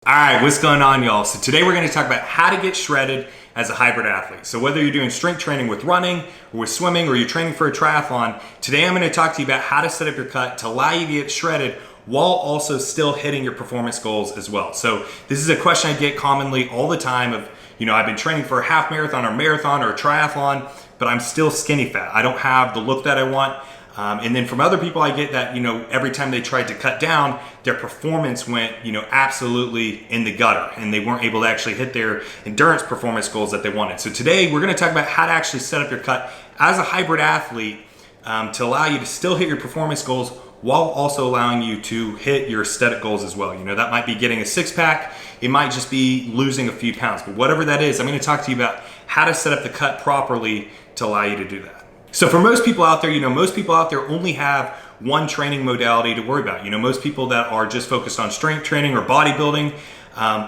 All right, what's going on, y'all? So today we're going to talk about how to get shredded as a hybrid athlete. So whether you're doing strength training with running or with swimming or you're training for a triathlon, today I'm going to talk to you about how to set up your cut to allow you to get shredded while also still hitting your performance goals as well. So this is a question I get commonly all the time of, I've been training for a half marathon or marathon or a triathlon, but I'm still skinny fat. I don't have the look that I want. And then from other people, I get that, every time they tried to cut down, their performance went, absolutely in the gutter and they weren't able to actually hit their endurance performance goals that they wanted. So today we're going to talk about how to actually set up your cut as a hybrid athlete to allow you to still hit your performance goals while also allowing you to hit your aesthetic goals as well. That might be getting a six pack. It might just be losing a few pounds, but whatever that is, I'm going to talk to you about how to set up the cut properly to allow you to do that. So for most people out there, most people out there only have one training modality to worry about. Most people that are just focused on strength training or bodybuilding,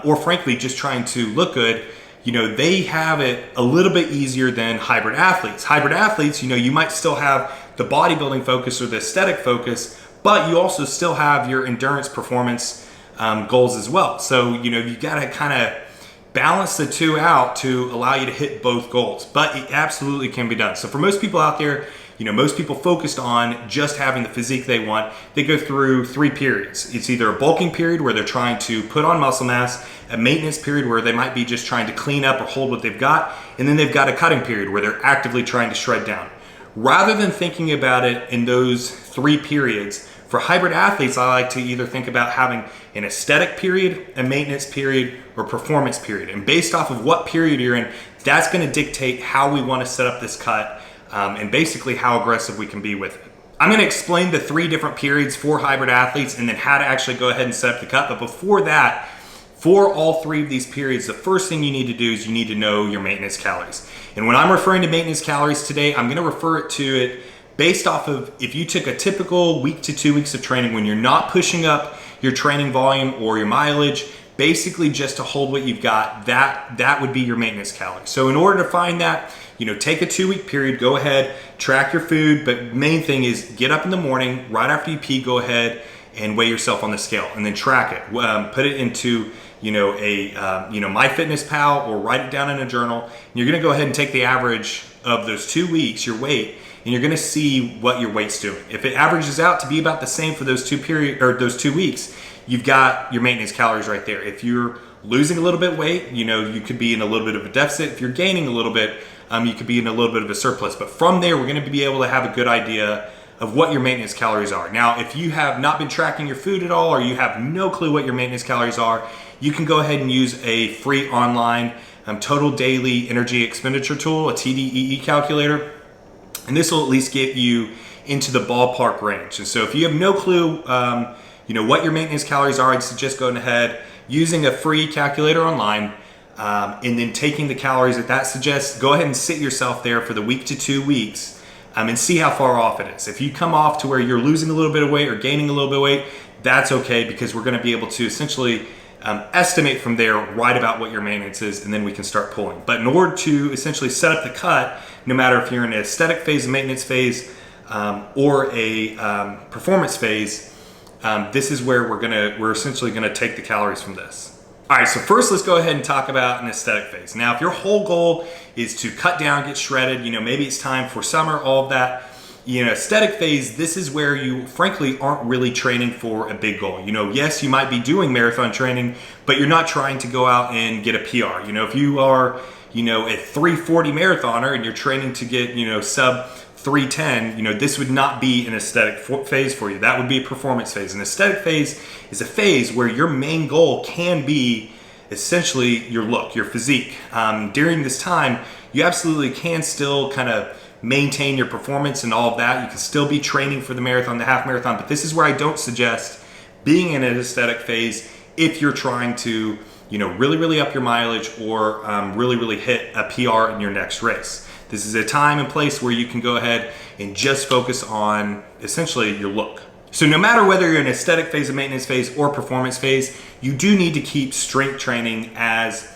or frankly, just trying to look good, they have it a little bit easier than hybrid athletes. Hybrid athletes, you might still have the bodybuilding focus or the aesthetic focus, but you also still have your endurance performance goals as well. So, you got to kind of balance the two out to allow you to hit both goals, but it absolutely can be done. So for most people out there, most people focused on just having the physique they want, they go through three periods. It's either a bulking period where they're trying to put on muscle mass, a maintenance period where they might be just trying to clean up or hold what they've got, and then they've got a cutting period where they're actively trying to shred down. Rather than thinking about it in those three periods, for hybrid athletes, I like to either think about having an aesthetic period, a maintenance period, or performance period. And based off of what period you're in, that's going to dictate how we want to set up this cut and basically how aggressive we can be with it. I'm going to explain the three different periods for hybrid athletes and then how to actually go ahead and set up the cut. But before that, for all three of these periods, the first thing you need to do is you need to know your maintenance calories. And when I'm referring to maintenance calories today, I'm going to refer to it based off of if you took a typical week to 2 weeks of training when you're not pushing up your training volume or your mileage, basically just to hold what you've got, that would be your maintenance calories. So in order to find that, take a 2 week period, go ahead, track your food, but main thing is get up in the morning, right after you pee, go ahead and weigh yourself on the scale and then track it. Put it into MyFitnessPal or write it down in a journal. And you're gonna go ahead and take the average of those 2 weeks, your weight, and you're gonna see what your weight's doing. If it averages out to be about the same for those 2 weeks, you've got your maintenance calories right there. If you're losing a little bit weight, you could be in a little bit of a deficit. If you're gaining a little bit, you could be in a little bit of a surplus. But from there, we're gonna be able to have a good idea of what your maintenance calories are. Now, if you have not been tracking your food at all, or you have no clue what your maintenance calories are, you can go ahead and use a free online total daily energy expenditure tool, a TDEE calculator. And this will at least get you into the ballpark range. And so if you have no clue, what your maintenance calories are, I'd suggest going ahead using a free calculator online and then taking the calories that suggests. Go ahead and sit yourself there for the week to 2 weeks and see how far off it is. If you come off to where you're losing a little bit of weight or gaining a little bit of weight, that's okay, because we're going to be able to essentially estimate from there right about what your maintenance is, and then we can start pulling. But in order to essentially set up the cut, no matter if you're in an aesthetic phase, a maintenance phase, or a performance phase, this is where we're essentially gonna take the calories from this. All right, so first let's go ahead and talk about an aesthetic phase. Now, if your whole goal is to cut down, get shredded, maybe it's time for summer, all of that, aesthetic phase, this is where you frankly aren't really training for a big goal. Yes, you might be doing marathon training, but you're not trying to go out and get a PR. If you are, a 340 marathoner and you're training to get, sub 310, this would not be an aesthetic phase for you. That would be a performance phase. An aesthetic phase is a phase where your main goal can be essentially your look, your physique. During this time, you absolutely can still kind of maintain your performance and all of that. You can still be training for the marathon, the half marathon, but this is where I don't suggest being in an aesthetic phase if you're trying to, really up your mileage or really hit a PR in your next race. This is a time and place where you can go ahead and just focus on essentially your look. So no matter whether you're in an aesthetic phase, a maintenance phase, or performance phase, you do need to keep strength training as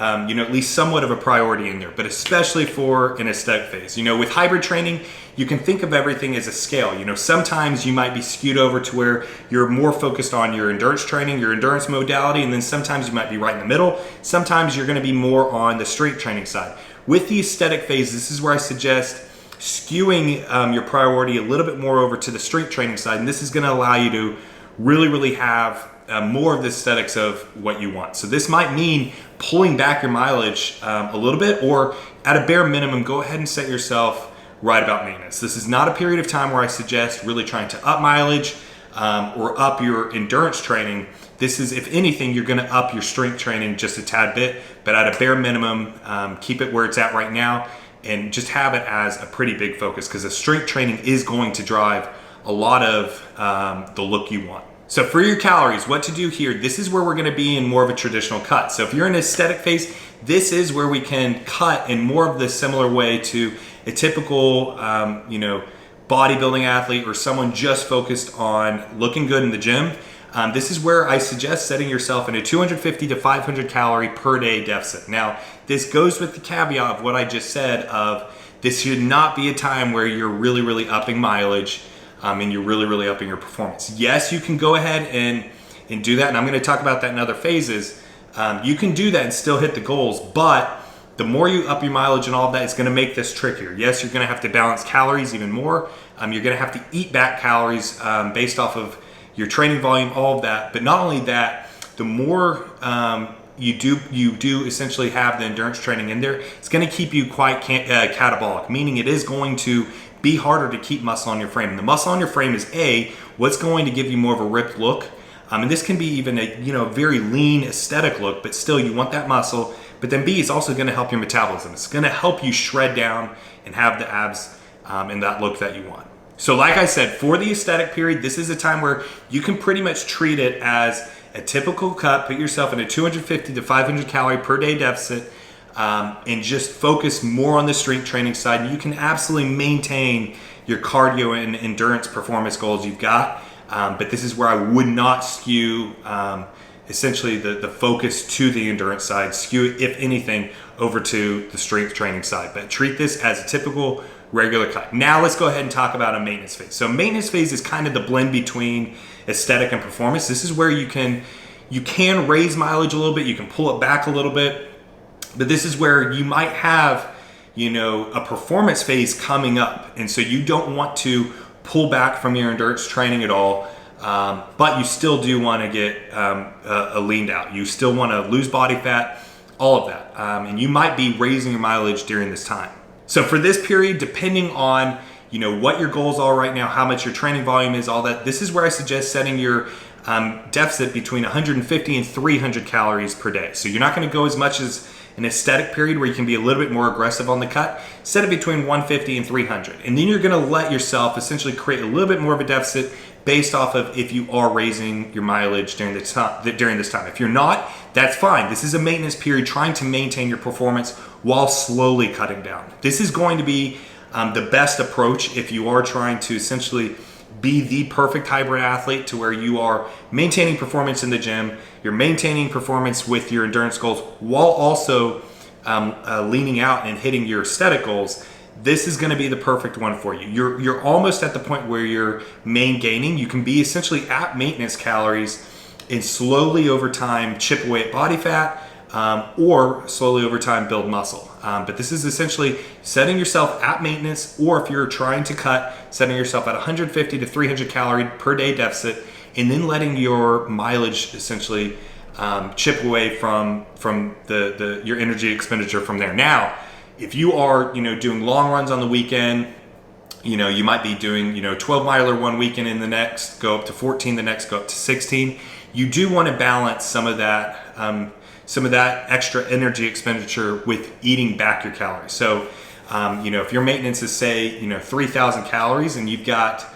at least somewhat of a priority in there, but especially for an aesthetic phase. With hybrid training, you can think of everything as a scale. Sometimes you might be skewed over to where you're more focused on your endurance training, your endurance modality, and then sometimes you might be right in the middle. Sometimes you're going to be more on the strength training side. With the aesthetic phase, this is where I suggest skewing your priority a little bit more over to the strength training side, and this is going to allow you to really have more of the aesthetics of what you want. So this might mean pulling back your mileage a little bit, or at a bare minimum, go ahead and set yourself right about maintenance. This is not a period of time where I suggest really trying to up mileage or up your endurance training. This is, if anything, you're going to up your strength training just a tad bit, but at a bare minimum, keep it where it's at right now and just have it as a pretty big focus, because the strength training is going to drive a lot of the look you want. So for your calories, what to do here, this is where we're going to be in more of a traditional cut. So if you're in an aesthetic phase, this is where we can cut in more of the similar way to a typical bodybuilding athlete or someone just focused on looking good in the gym. This is where I suggest setting yourself in a 250 to 500 calorie per day deficit. Now, this goes with the caveat of what I just said of this should not be a time where you're really upping mileage and you're really upping your performance. Yes, you can go ahead and do that, and I'm going to talk about that in other phases. You can do that and still hit the goals, but the more you up your mileage and all of that, it's going to make this trickier. Yes, you're going to have to balance calories even more. You're going to have to eat back calories based off of your training volume, all of that. But not only that, the more you do essentially have the endurance training in there, it's going to keep you quite catabolic, meaning it is going to be harder to keep muscle on your frame. And the muscle on your frame is what's going to give you more of a ripped look. And this can be even a very lean aesthetic look, but still you want that muscle. But then B, it's also going to help your metabolism. It's going to help you shred down and have the abs and that look that you want. So like I said, for the aesthetic period, this is a time where you can pretty much treat it as a typical cut. Put yourself in a 250 to 500 calorie per day deficit and just focus more on the strength training side. You can absolutely maintain your cardio and endurance performance goals you've got. But this is where I would not skew essentially the focus to the endurance side, skew it, if anything, over to the strength training side. But treat this as a typical regular cut. Now let's go ahead and talk about a maintenance phase. So maintenance phase is kind of the blend between aesthetic and performance. This is where you can raise mileage a little bit, you can pull it back a little bit, but this is where you might have a performance phase coming up, and so you don't want to pull back from your endurance training at all, but you still do want to get leaned out. You still want to lose body fat, all of that, and you might be raising your mileage during this time. So for this period, depending on what your goals are right now, how much your training volume is, all that, this is where I suggest setting your deficit between 150 and 300 calories per day. So you're not going to go as much as an aesthetic period where you can be a little bit more aggressive on the cut. Set it between 150 and 300. And then you're going to let yourself essentially create a little bit more of a deficit based off of if you are raising your mileage during this time. If you're not, that's fine. This is a maintenance period trying to maintain your performance while slowly cutting down. This is going to be the best approach if you are trying to essentially be the perfect hybrid athlete, to where you are maintaining performance in the gym, you're maintaining performance with your endurance goals while also leaning out and hitting your aesthetic goals. This is going to be the perfect one for you. You're almost at the point where you're main gaining. You can be essentially at maintenance calories and slowly over time chip away at body fat, or slowly over time build muscle. But this is essentially setting yourself at maintenance, or if you're trying to cut, setting yourself at 150 to 300 calorie per day deficit, and then letting your mileage essentially chip away from your energy expenditure from there. Now, if you are doing long runs on the weekend, you might be doing 12 miler one weekend, and the next go up to 14, the next go up to 16. You do want to balance some of that extra energy expenditure with eating back your calories. So, if your maintenance is say 3,000 calories and you've got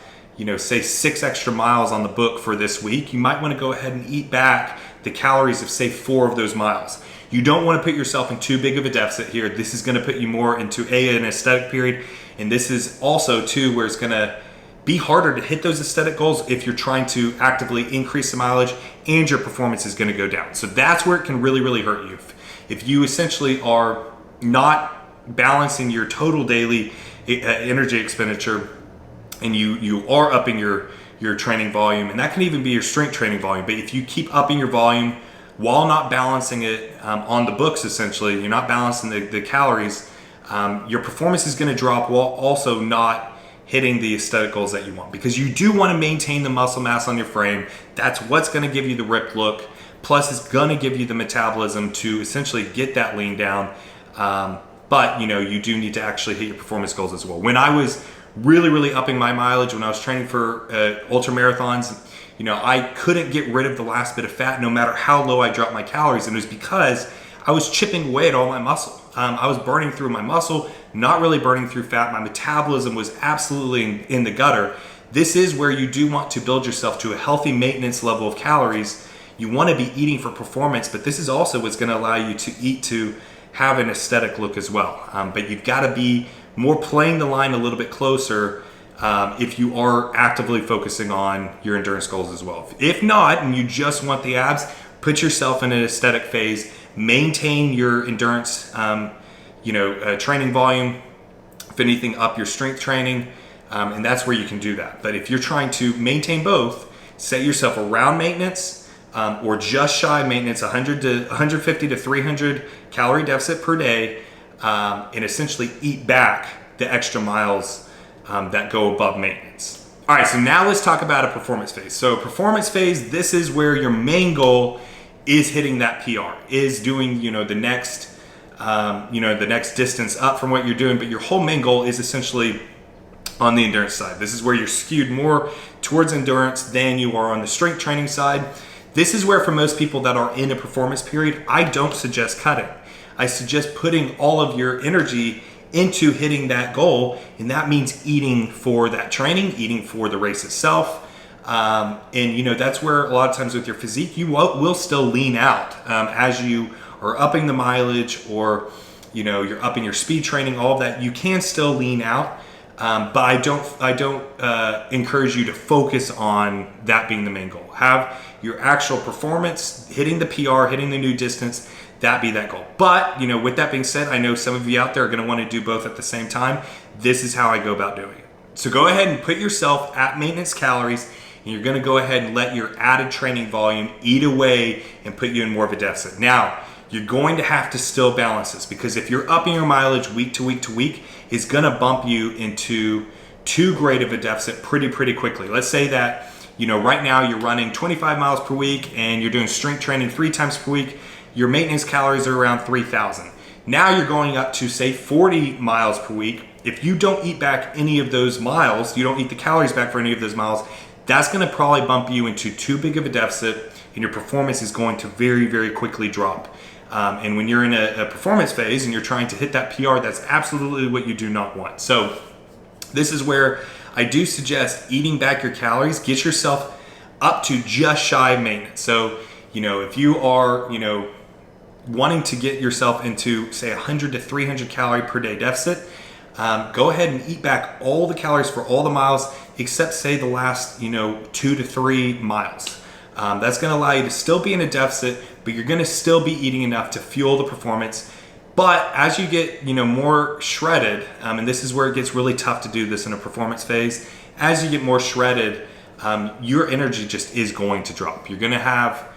say 6 extra miles on the book for this week, you might want to go ahead and eat back the calories of say 4 of those miles. You don't want to put yourself in too big of a deficit here. This is going to put you more into an aesthetic period, and this is also too where it's going to be harder to hit those aesthetic goals if you're trying to actively increase the mileage and your performance is going to go down. So that's where it can really, really hurt you. If you essentially are not balancing your total daily energy expenditure and you are upping your training volume, and that can even be your strength training volume, but if you keep upping your volume while not balancing it on the books, essentially, you're not balancing the calories, your performance is going to drop while also not hitting the aesthetic goals that you want, because you do want to maintain the muscle mass on your frame. That's what's going to give you the ripped look. Plus, it's going to give you the metabolism to essentially get that lean down. But you do need to actually hit your performance goals as well. When I was really upping my mileage, when I was training for ultra marathons, I couldn't get rid of the last bit of fat no matter how low I dropped my calories. And it was because I was chipping away at all my muscle. I was burning through my muscle, not really burning through fat. My metabolism was absolutely in the gutter. This is where you do want to build yourself to a healthy maintenance level of calories. You want to be eating for performance, but this is also what's going to allow you to eat to have an aesthetic look as well. But you've got to be more playing the line a little bit closer if you are actively focusing on your endurance goals as well. If not, and you just want the abs, put yourself in an aesthetic phase, maintain your endurance, training volume. If anything, up your strength training, and that's where you can do that. But if you're trying to maintain both, set yourself around maintenance or just shy of maintenance, 150 to 300 calorie deficit per day, and essentially eat back the extra miles that go above maintenance. All right, so now let's talk about a performance phase. So performance phase, this is where your main goal is hitting that PR, is doing, the next distance up from what you're doing, but your whole main goal is essentially on the endurance side. This is where you're skewed more towards endurance than you are on the strength training side. This is where, for most people that are in a performance period, I don't suggest cutting. I suggest putting all of your energy into hitting that goal, and that means eating for that training, eating for the race itself. That's where a lot of times with your physique, you will still lean out as you are upping the mileage, or you're upping your speed training, all of that. You can still lean out, but I don't encourage you to focus on that being the main goal. Have your actual performance, hitting the PR, hitting the new distance, that be that goal. But with that being said, I know some of you out there are going to want to do both at the same time. This is how I go about doing it. So go ahead and put yourself at maintenance calories, and you're going to go ahead and let your added training volume eat away and put you in more of a deficit. Now, you're going to have to still balance this, because if you're upping your mileage week to week to week, it's going to bump you into too great of a deficit pretty quickly. Let's say that right now you're running 25 miles per week and you're doing strength training 3 times per week. Your maintenance calories are around 3,000. Now you're going up to, say, 40 miles per week. If you don't eat back any of those miles, you don't eat the calories back for any of those miles, that's going to probably bump you into too big of a deficit, and your performance is going to very quickly drop. And when you're in a performance phase and you're trying to hit that PR, that's absolutely what you do not want. So this is where I do suggest eating back your calories. Get yourself up to just shy of maintenance. So, if you are, wanting to get yourself into, say, 100 to 300 calorie per day deficit, go ahead and eat back all the calories for all the miles except, say, the last 2 to 3 miles. That's going to allow you to still be in a deficit, but you're going to still be eating enough to fuel the performance. But as you get more shredded, and this is where it gets really tough to do this in a performance phase, as you get more shredded, your energy just is going to drop. You're going to have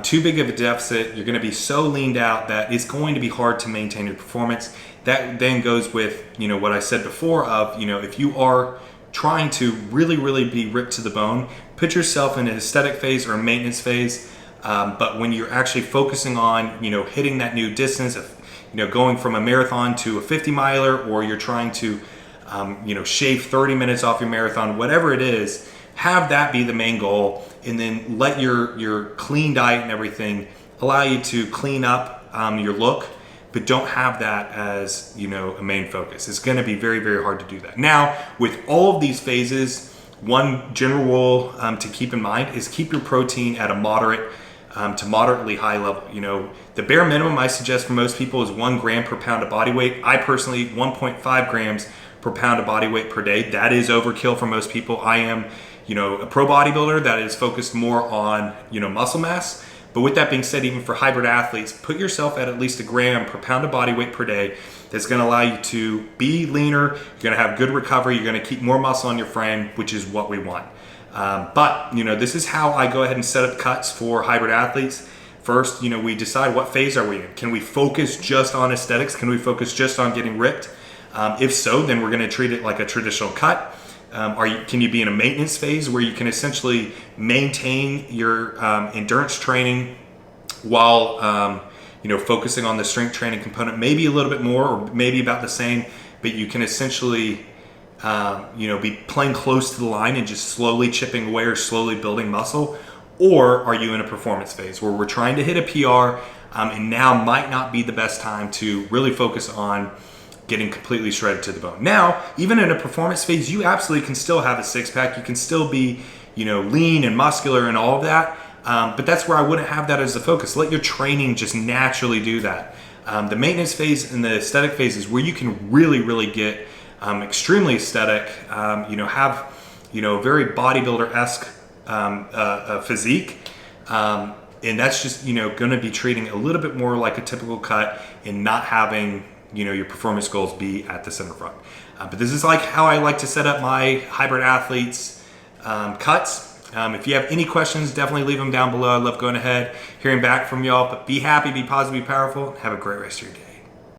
too big of a deficit. You're going to be so leaned out that it's going to be hard to maintain your performance. That then goes with what I said before of if you are trying to really be ripped to the bone, put yourself in an aesthetic phase or a maintenance phase. But when you're actually focusing on hitting that new distance of going from a marathon to a 50 miler, or you're trying to shave 30 minutes off your marathon, whatever it is, have that be the main goal, and then let your clean diet and everything allow you to clean up your look, but don't have that as a main focus. It's going to be very hard to do that. Now, with all of these phases, one general rule to keep in mind is keep your protein at a moderate to moderately high level. The bare minimum I suggest for most people is 1 gram per pound of body weight. I personally, 1.5 grams per pound of body weight per day. That is overkill for most people. I am, a pro bodybuilder that is focused more on, muscle mass. But with that being said, even for hybrid athletes, put yourself at least a gram per pound of body weight per day. That's going to allow you to be leaner. You're going to have good recovery. You're going to keep more muscle on your frame, which is what we want. But this is how I go ahead and set up cuts for hybrid athletes. First, we decide what phase are we in. Can we focus just on aesthetics? Can we focus just on getting ripped? If so, then we're going to treat it like a traditional cut. Can you be in a maintenance phase where you can essentially maintain your endurance training while focusing on the strength training component, maybe a little bit more or maybe about the same, but you can essentially be playing close to the line and just slowly chipping away or slowly building muscle? Or are you in a performance phase where we're trying to hit a PR and now might not be the best time to really focus on getting completely shredded to the bone? Now, even in a performance phase, you absolutely can still have a six-pack. You can still be, lean and muscular and all of that. But that's where I wouldn't have that as the focus. Let your training just naturally do that. The maintenance phase and the aesthetic phase is where you can really, really get extremely aesthetic, have, very bodybuilder-esque physique. And that's just, going to be treating a little bit more like a typical cut and not having your performance goals be at the center front. But this is like how I like to set up my hybrid athletes cuts. If you have any questions, definitely leave them down below. I love going ahead, hearing back from y'all. But be happy, be positive, be powerful. Have a great rest of your day.